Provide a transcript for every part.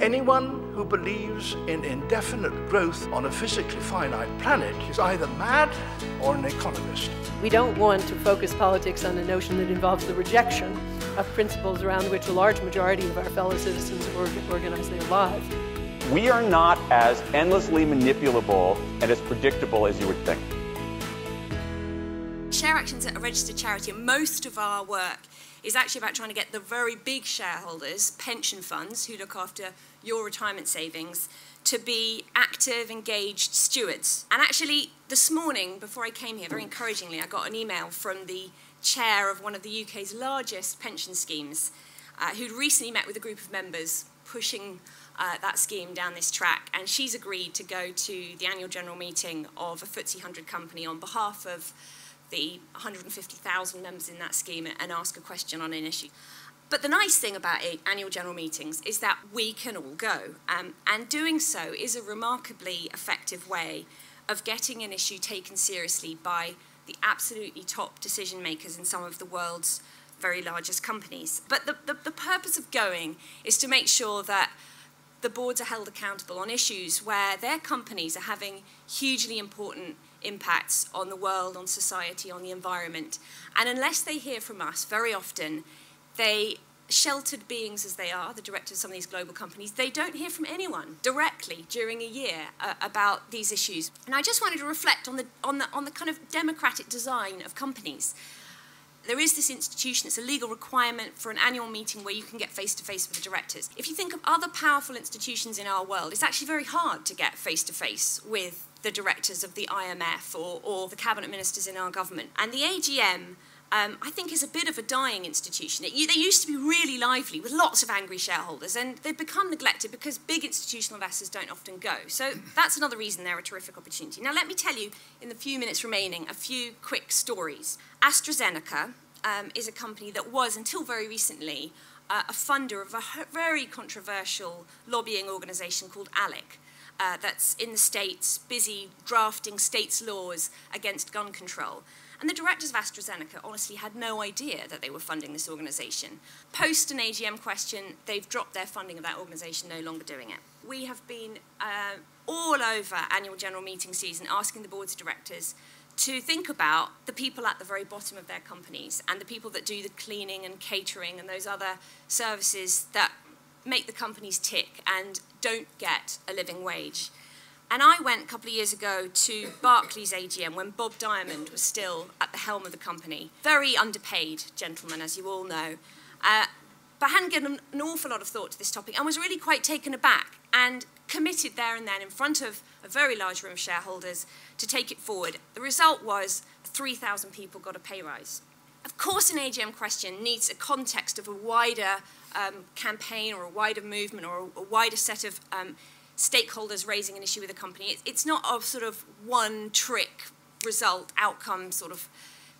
Anyone who believes in indefinite growth on a physically finite planet is either mad or an economist. We don't want to focus politics on a notion that involves the rejection of principles around which a large majority of our fellow citizens organize their lives. We are not as endlessly manipulable and as predictable as you would think. ShareAction's a registered charity, and most of our work is actually about trying to get the very big shareholders, pension funds, who look after your retirement savings, to be active, engaged stewards. And actually, this morning, before I came here, very encouragingly, I got an email from the chair of one of the UK's largest pension schemes, who'd recently met with a group of members pushing that scheme down this track, and she's agreed to go to the annual general meeting of a FTSE 100 company on behalf of the 150,000 members in that scheme and ask a question on an issue. But the nice thing about annual general meetings is that we can all go, and doing so is a remarkably effective way of getting an issue taken seriously by the absolutely top decision makers in some of the world's very largest companies. But the purpose of going is to make sure that the boards are held accountable on issues where their companies are having hugely important impacts on the world, on society, on the environment. And unless they hear from us, very often, they, sheltered beings as they are, the directors of some of these global companies, they don't hear from anyone directly during a year about these issues. And I just wanted to reflect on the kind of democratic design of companies. There is this institution, it's a legal requirement for an annual meeting where you can get face-to-face with the directors. If you think of other powerful institutions in our world, it's actually very hard to get face-to-face with the directors of the IMF or the cabinet ministers in our government. And the AGM, I think, is a bit of a dying institution. They used to be really lively with lots of angry shareholders, and they've become neglected because big institutional investors don't often go. So that's another reason they're a terrific opportunity. Now let me tell you, in the few minutes remaining, a few quick stories. AstraZeneca is a company that was, until very recently, a funder of a very controversial lobbying organisation called ALEC. That's in the States, busy drafting states' laws against gun control. And the directors of AstraZeneca honestly had no idea that they were funding this organisation. Post an AGM question, they've dropped their funding of that organisation, no longer doing it. We have been all over annual general meeting season asking the boards of directors to think about the people at the very bottom of their companies and the people that do the cleaning and catering and those other services that make the companies tick and don't get a living wage. And I went a couple of years ago to Barclays AGM when Bob Diamond was still at the helm of the company. Very underpaid gentleman, as you all know. But hadn't given an awful lot of thought to this topic and was really quite taken aback and committed there and then in front of a very large room of shareholders to take it forward. The result was 3,000 people got a pay rise. Of course, an AGM question needs a context of a wider campaign or a wider movement or a wider set of stakeholders raising an issue with a company. It's not a sort of one-trick result, outcome sort of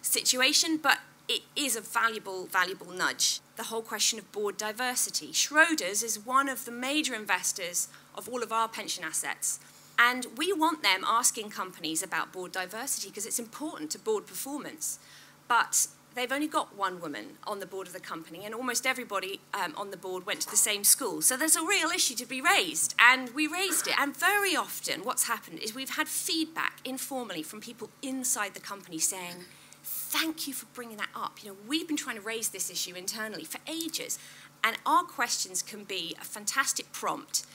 situation, but it is a valuable nudge. The whole question of board diversity. Schroders is one of the major investors of all of our pension assets. And we want them asking companies about board diversity because it's important to board performance. But they've only got one woman on the board of the company, and almost everybody on the board went to the same school. So there's a real issue to be raised, and we raised it. And very often what's happened is we've had feedback informally from people inside the company saying, thank you for bringing that up. You know, we've been trying to raise this issue internally for ages. And our questions can be a fantastic prompt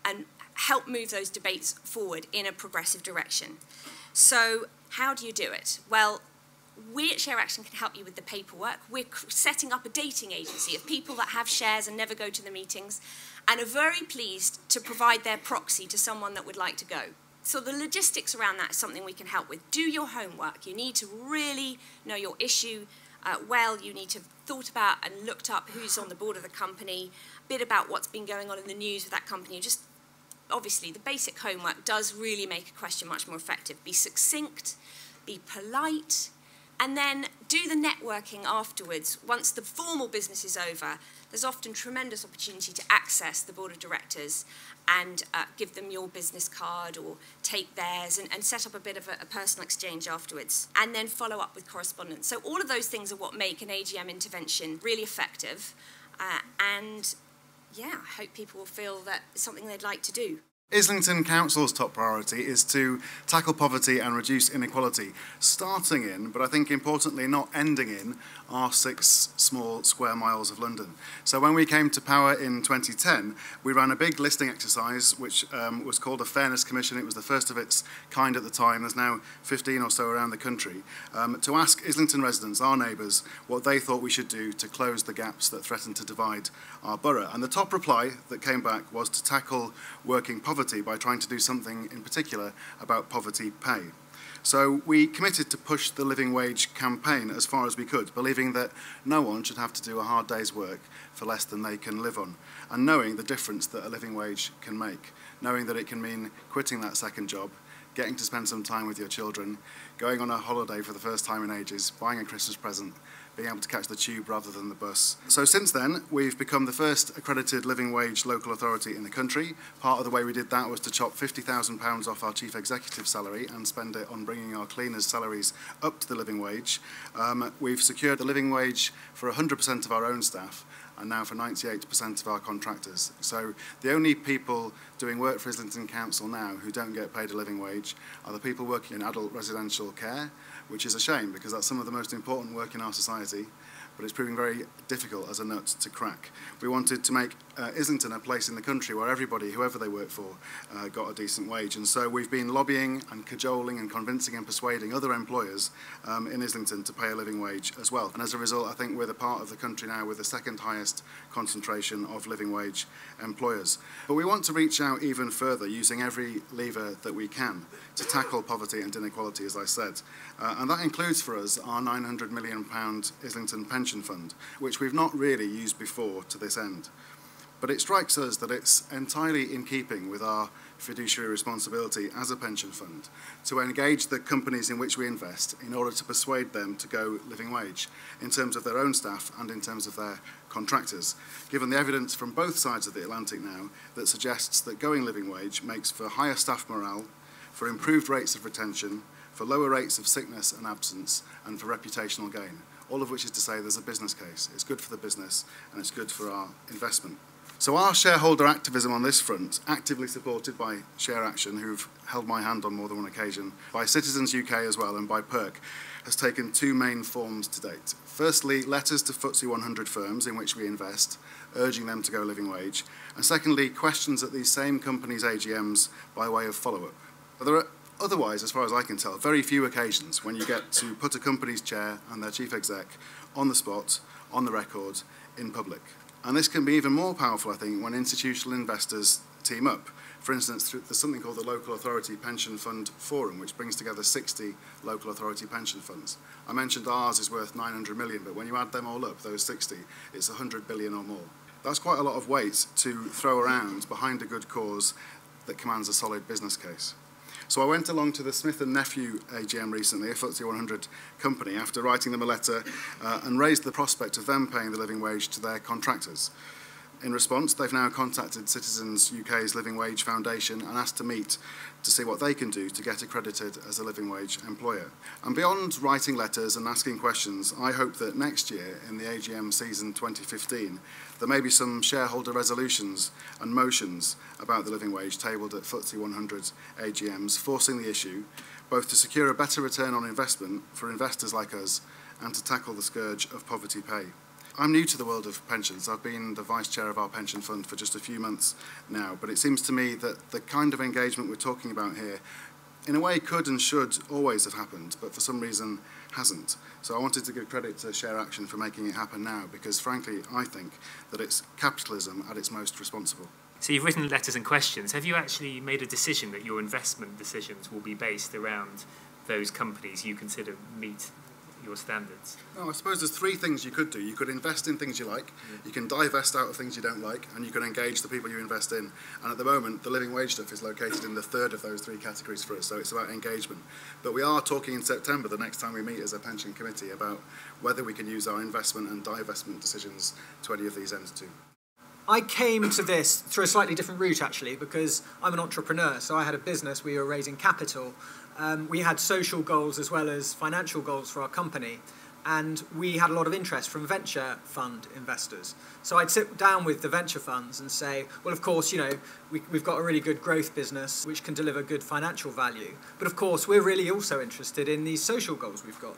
and help move those debates forward in a progressive direction. So how do you do it? Well, we at ShareAction can help you with the paperwork. We're setting up a dating agency of people that have shares and never go to the meetings and are very pleased to provide their proxy to someone that would like to go. So the logistics around that is something we can help with. Do your homework. You need to really know your issue well. You need to have thought about and looked up who's on the board of the company, a bit about what's been going on in the news with that company. Just obviously, the basic homework does really make a question much more effective. Be succinct, be polite, and then do the networking afterwards. Once the formal business is over, there's often tremendous opportunity to access the board of directors and give them your business card or take theirs and set up a bit of a personal exchange afterwards. And then follow up with correspondence. So all of those things are what make an AGM intervention really effective. And yeah, I hope people will feel that it's something they'd like to do. Islington Council's top priority is to tackle poverty and reduce inequality, starting in, but I think importantly not ending in, our 6 small square miles of London. So when we came to power in 2010, we ran a big listing exercise which was called a Fairness Commission. It was the first of its kind at the time. There's now 15 or so around the country, to ask Islington residents, our neighbours, what they thought we should do to close the gaps that threaten to divide our borough. And the top reply that came back was to tackle working poverty by trying to do something in particular about poverty pay. So we committed to push the living wage campaign as far as we could, believing that no one should have to do a hard day's work for less than they can live on, and knowing the difference that a living wage can make, knowing that it can mean quitting that second job, getting to spend some time with your children, going on a holiday for the first time in ages, buying a Christmas present, being able to catch the tube rather than the bus. So since then, we've become the first accredited living wage local authority in the country. Part of the way we did that was to chop £50,000 off our chief executive's salary and spend it on bringing our cleaners' salaries up to the living wage. We've secured the living wage for 100% of our own staff, and now for 98% of our contractors. So the only people doing work for Islington Council now who don't get paid a living wage are the people working in adult residential care, which is a shame because that's some of the most important work in our society, but it's proving very difficult as a nut to crack. We wanted to make Islington a place in the country where everybody, whoever they work for, got a decent wage. And so we've been lobbying and cajoling and convincing and persuading other employers in Islington to pay a living wage as well. And as a result, I think we're the part of the country now with the second highest concentration of living wage employers. But we want to reach out even further using every lever that we can to tackle poverty and inequality, as I said. And that includes for us our £900 million Islington pension fund, which we've not really used before to this end. But it strikes us that it's entirely in keeping with our fiduciary responsibility as a pension fund to engage the companies in which we invest in order to persuade them to go living wage in terms of their own staff and in terms of their contractors, given the evidence from both sides of the Atlantic now that suggests that going living wage makes for higher staff morale, for improved rates of retention, for lower rates of sickness and absence, and for reputational gain. All of which is to say there's a business case. It's good for the business and it's good for our investment. So our shareholder activism on this front, actively supported by ShareAction, who've held my hand on more than one occasion, by Citizens UK as well and by PERC, has taken 2 main forms to date. Firstly, letters to FTSE 100 firms in which we invest, urging them to go living wage. And secondly, questions at these same companies' AGMs by way of follow-up. There are otherwise, as far as I can tell, very few occasions when you get to put a company's chair and their chief exec on the spot, on the record, in public. And this can be even more powerful, I think, when institutional investors team up. For instance, there's something called the Local Authority Pension Fund Forum, which brings together 60 local authority pension funds. I mentioned ours is worth 900 million, but when you add them all up, those 60, it's 100 billion or more. That's quite a lot of weight to throw around behind a good cause that commands a solid business case. So I went along to the Smith & Nephew AGM recently, a FTSE 100 company, after writing them a letter and raised the prospect of them paying the living wage to their contractors. In response, they've now contacted Citizens UK's Living Wage Foundation and asked to meet to see what they can do to get accredited as a living wage employer. And beyond writing letters and asking questions, I hope that next year, in the AGM season 2015, there may be some shareholder resolutions and motions about the living wage tabled at FTSE 100 AGMs, forcing the issue, both to secure a better return on investment for investors like us and to tackle the scourge of poverty pay. I'm new to the world of pensions. I've been the vice chair of our pension fund for just a few months now, but it seems to me that the kind of engagement we're talking about here, in a way, could and should always have happened, but for some reason hasn't. So I wanted to give credit to ShareAction for making it happen now, because frankly, I think that it's capitalism at its most responsible. So you've written letters and questions. Have you actually made a decision that your investment decisions will be based around those companies you consider meet your standards? No, I suppose there's 3 things you could do. You could invest in things you like, you can divest out of things you don't like, and you can engage the people you invest in. And at the moment, the living wage stuff is located in the 3rd of those 3 categories for us, so it's about engagement. But we are talking in September, the next time we meet as a pension committee, about whether we can use our investment and divestment decisions to any of these ends too. I came to this through a slightly different route, actually, because I'm an entrepreneur, so I had a business, we were raising capital. We had social goals as well as financial goals for our company. and we had a lot of interest from venture fund investors. So I'd sit down with the venture funds and say, well, of course, you know, we've got a really good growth business which can deliver good financial value, but of course we're really also interested in these social goals we've got.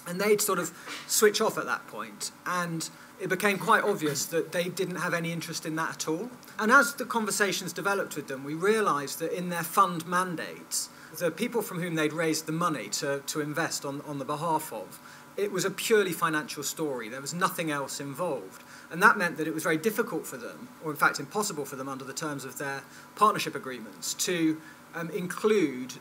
And they'd sort of switch off at that point, and it became quite obvious that they didn't have any interest in that at all. And as the conversations developed with them, we realised that in their fund mandates, the people from whom they'd raised the money to invest on the behalf of, it was a purely financial story. There was nothing else involved. And that meant that it was very difficult for them, or in fact impossible for them under the terms of their partnership agreements, to include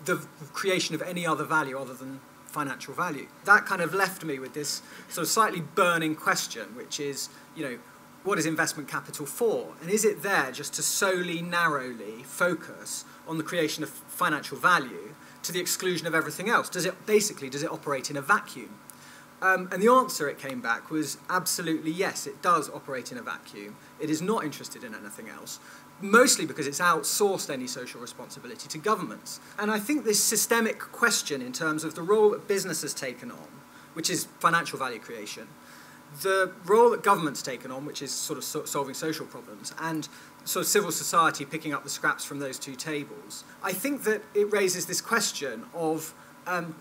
the creation of any other value other than financial value. That kind of left me with this sort of slightly burning question, which is, you know, what is investment capital for? And is it there just to solely, narrowly focus on the creation of financial value to the exclusion of everything else? Does it operate in a vacuum? And the answer it came back was absolutely yes, it does operate in a vacuum. It is not interested in anything else, mostly because it's outsourced any social responsibility to governments. And I think this systemic question in terms of the role that business has taken on, which is financial value creation, the role that government's taken on, which is sort of solving social problems, and sort of civil society picking up the scraps from those two tables, I think that it raises this question of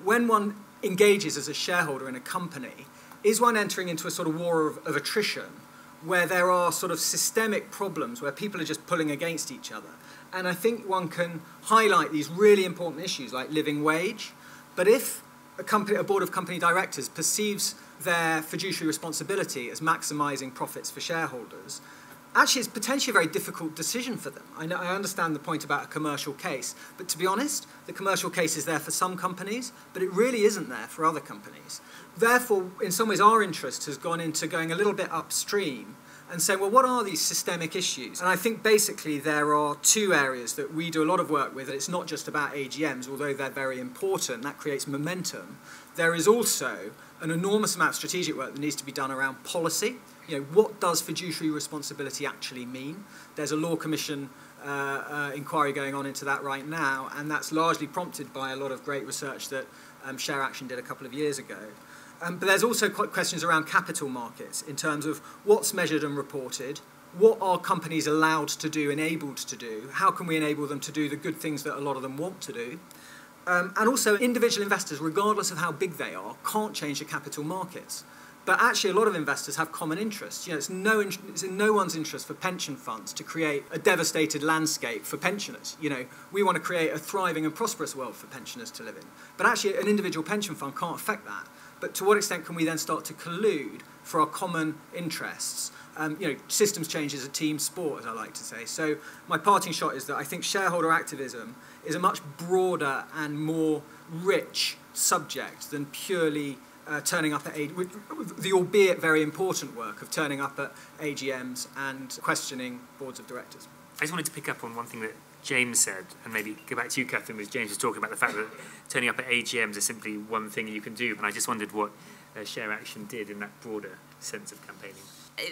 when one engages as a shareholder in a company, is one entering into a sort of war of attrition where there are sort of systemic problems where people are just pulling against each other? And I think one can highlight these really important issues like living wage, but if a board of company directors perceives their fiduciary responsibility as maximising profits for shareholders, actually it's potentially a very difficult decision for them. I understand the point about a commercial case, but to be honest, the commercial case is there for some companies, but it really isn't there for other companies. Therefore, in some ways, our interest has gone into going a little bit upstream and saying, well, what are these systemic issues? And I think basically there are two areas that we do a lot of work with. It's not just about AGMs, although they're very important. That creates momentum. There is also an enormous amount of strategic work that needs to be done around policy. You know, what does fiduciary responsibility actually mean? There's a Law Commission inquiry going on into that right now, and that's largely prompted by a lot of great research that ShareAction did a couple of years ago. But there's also questions around capital markets in terms of what's measured and reported, what are companies allowed to do, enabled to do, how can we enable them to do the good things that a lot of them want to do, and also individual investors, regardless of how big they are, can't change the capital markets. But actually a lot of investors have common interests. You know, it's in no one's interest for pension funds to create a devastated landscape for pensioners. You know, we want to create a thriving and prosperous world for pensioners to live in. But actually an individual pension fund can't affect that. But to what extent can we then start to collude for our common interests? You know, systems change is a team sport, as I like to say. So my parting shot is that I think shareholder activism is a much broader and more rich subject than purely turning up at the albeit very important work of turning up at AGMs and questioning boards of directors. I just wanted to pick up on one thing that James said, and maybe go back to you, Catherine, because James was talking about the fact that turning up at AGMs is simply one thing you can do, and I just wondered what ShareAction did in that broader sense of campaigning.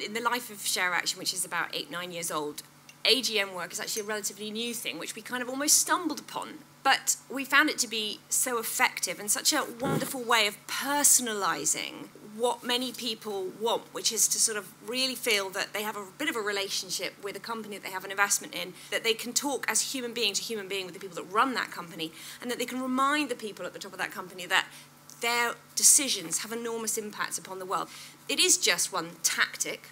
In the life of ShareAction, which is about 8-9 years old, AGM work is actually a relatively new thing, which we kind of almost stumbled upon. But we found it to be so effective and such a wonderful way of personalising what many people want, which is to sort of really feel that they have a bit of a relationship with a company that they have an investment in, that they can talk as human being to human being with the people that run that company, and that they can remind the people at the top of that company that their decisions have enormous impacts upon the world. It is just one tactic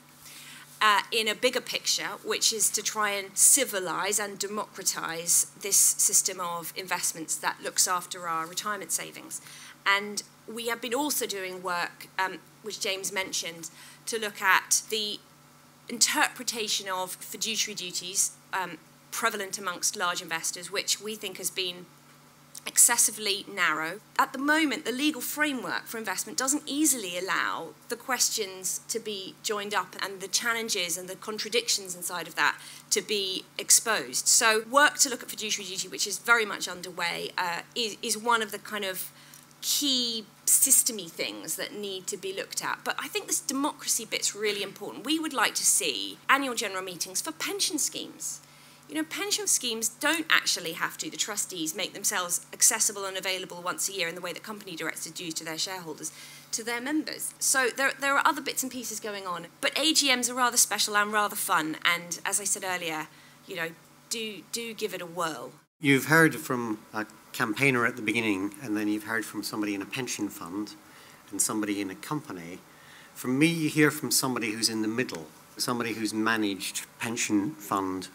in a bigger picture, which is to try and civilise and democratise this system of investments that looks after our retirement savings. And we have been also doing work, which James mentioned, to look at the interpretation of fiduciary duties prevalent amongst large investors, which we think has been excessively narrow. At the moment, the legal framework for investment doesn't easily allow the questions to be joined up and the challenges and the contradictions inside of that to be exposed. So work to look at fiduciary duty, which is very much underway, is one of the kind of key systemy things that need to be looked at. But I think this democracy bit's really important. We would like to see annual general meetings for pension schemes. You know, pension schemes don't actually have to, the trustees, make themselves accessible and available once a year in the way that company directors do to their shareholders. to their members. So there are other bits and pieces going on. But AGMs are rather special and rather fun. And as I said earlier, you know, do give it a whirl. You've heard from a campaigner at the beginning, and then you've heard from somebody in a pension fund and somebody in a company. From me, you hear from somebody who's in the middle, somebody who's managed pension fund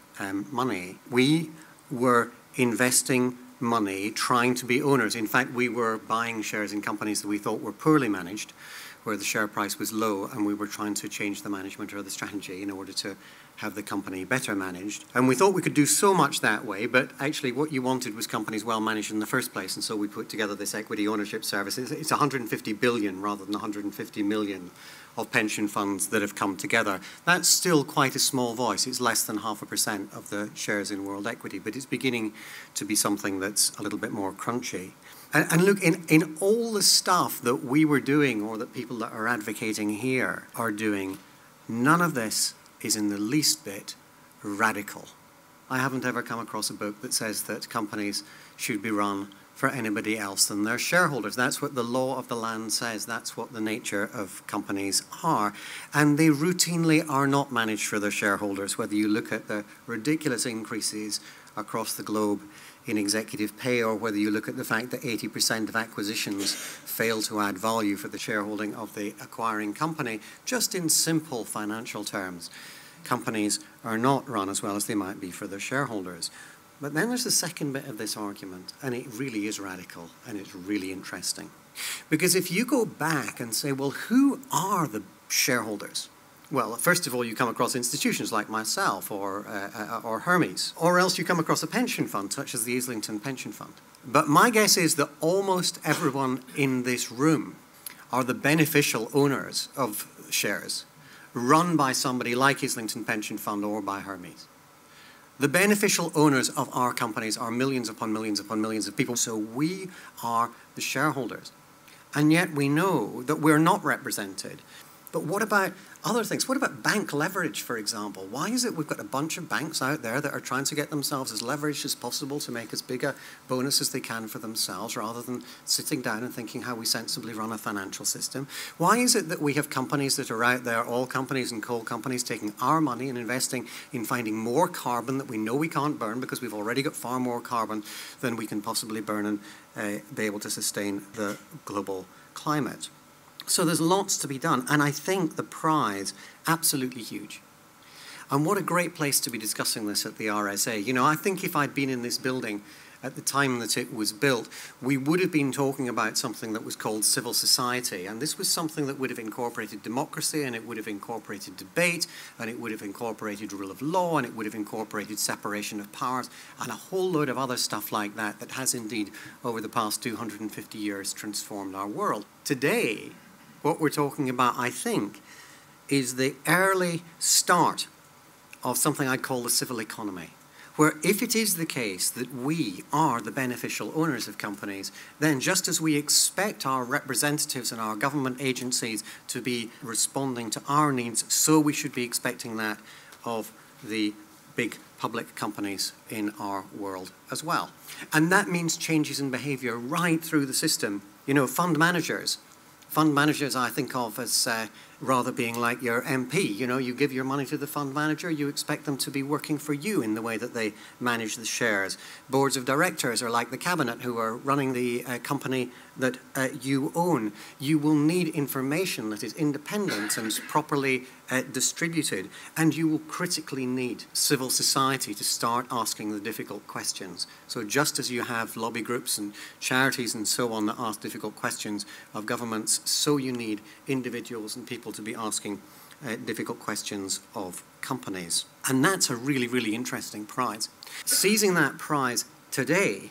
money. We were investing money, trying to be owners. In fact, we were buying shares in companies that we thought were poorly managed, where the share price was low, and we were trying to change the management or the strategy in order to have the company better managed. And we thought we could do so much that way, but actually what you wanted was companies well managed in the first place, and so we put together this equity ownership service. It's 150 billion rather than 150 million of pension funds that have come together. That's still quite a small voice. It's less than 0.5% of the shares in world equity, but it's beginning to be something that's a little bit more crunchy. And look, in all the stuff that we were doing, or that people that are advocating here are doing, none of this is in the least bit radical. I haven't ever come across a book that says that companies should be run for anybody else than their shareholders. That's what the law of the land says. That's what the nature of companies are. And they routinely are not managed for their shareholders, whether you look at the ridiculous increases across the globe in executive pay, or whether you look at the fact that 80% of acquisitions fail to add value for the shareholding of the acquiring company. Just in simple financial terms, companies are not run as well as they might be for their shareholders. But then there's the second bit of this argument, and it really is radical, and it's really interesting. Because if you go back and say, well, who are the shareholders? Well, first of all, you come across institutions like myself or Hermes, or else you come across a pension fund, such as the Islington pension fund. But my guess is that almost everyone in this room are the beneficial owners of shares run by somebody like Islington pension fund or by Hermes. The beneficial owners of our companies are millions upon millions upon millions of people. So we are the shareholders. And yet we know that we're not represented. But what about other things? What about bank leverage, for example? Why is it we've got a bunch of banks out there that are trying to get themselves as leveraged as possible to make as big a bonus as they can for themselves, rather than sitting down and thinking how we sensibly run a financial system? Why is it that we have companies that are out there, oil companies and coal companies, taking our money and investing in finding more carbon that we know we can't burn because we've already got far more carbon than we can possibly burn and be able to sustain the global climate? So there's lots to be done, and I think the prize absolutely huge. And what a great place to be discussing this at the RSA. You know, I think if I'd been in this building at the time that it was built, we would have been talking about something that was called civil society, and this was something that would have incorporated democracy, and it would have incorporated debate, and it would have incorporated rule of law, and it would have incorporated separation of powers, and a whole load of other stuff like that that has indeed, over the past 250 years, transformed our world. Today, what we're talking about, I think, is the early start of something I'd call the civil economy, where if it is the case that we are the beneficial owners of companies, then just as we expect our representatives and our government agencies to be responding to our needs, so we should be expecting that of the big public companies in our world as well. And that means changes in behavior right through the system. You know, fund managers I think of as rather being like your MP. You know, you give your money to the fund manager, you expect them to be working for you in the way that they manage the shares. Boards of directors are like the cabinet who are running the company that you own. You will need information that is independent and properly distributed, and you will critically need civil society to start asking the difficult questions. So just as you have lobby groups and charities and so on that ask difficult questions of governments, so you need individuals and people to be asking difficult questions of companies. And that's a really, really interesting prize. Seizing that prize today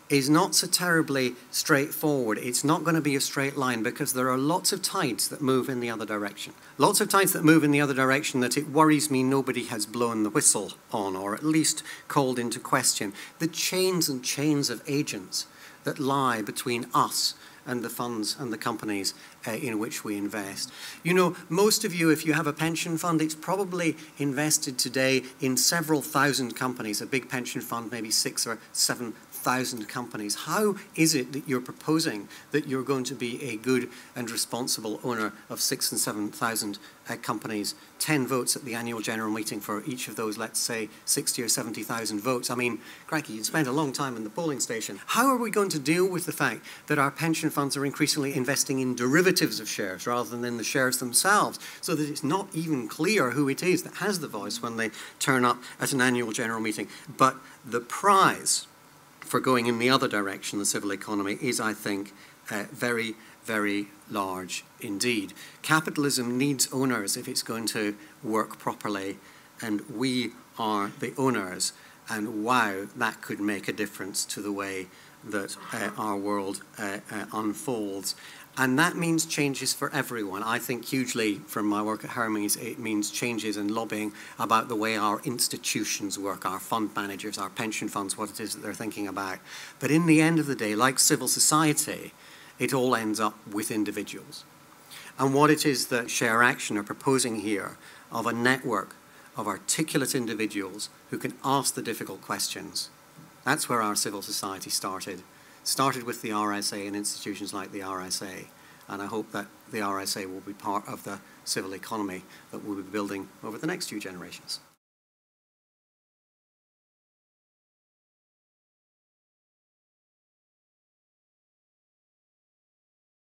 is not so terribly straightforward. It's not going to be a straight line because there are lots of tides that move in the other direction. Lots of tides that move in the other direction that it worries me nobody has blown the whistle on, or at least called into question. The chains and chains of agents that lie between us and the funds and the companies in which we invest. You know, most of you, if you have a pension fund, it's probably invested today in several thousand companies. A big pension fund, maybe 6,000 or 7,000 1,000 companies. How is it that you're proposing that you're going to be a good and responsible owner of 6,000 and 7,000 companies, 10 votes at the annual general meeting for each of those, let's say, 60 or 70,000 votes? I mean, crikey, you'd spend a long time in the polling station. How are we going to deal with the fact that our pension funds are increasingly investing in derivatives of shares rather than in the shares themselves, so that it's not even clear who it is that has the voice when they turn up at an annual general meeting? But the prize for going in the other direction, the civil economy, is, I think, very, very large indeed. Capitalism needs owners if it's going to work properly, and we are the owners, and wow, that could make a difference to the way that our world unfolds. And that means changes for everyone. I think hugely from my work at Hermes, it means changes in lobbying about the way our institutions work, our fund managers, our pension funds, what it is that they're thinking about. But in the end of the day, like civil society, it all ends up with individuals. And what it is that ShareAction are proposing here of a network of articulate individuals who can ask the difficult questions, that's where our civil society started with the RSA and institutions like the RSA, and I hope that the RSA will be part of the civil economy that we'll be building over the next few generations.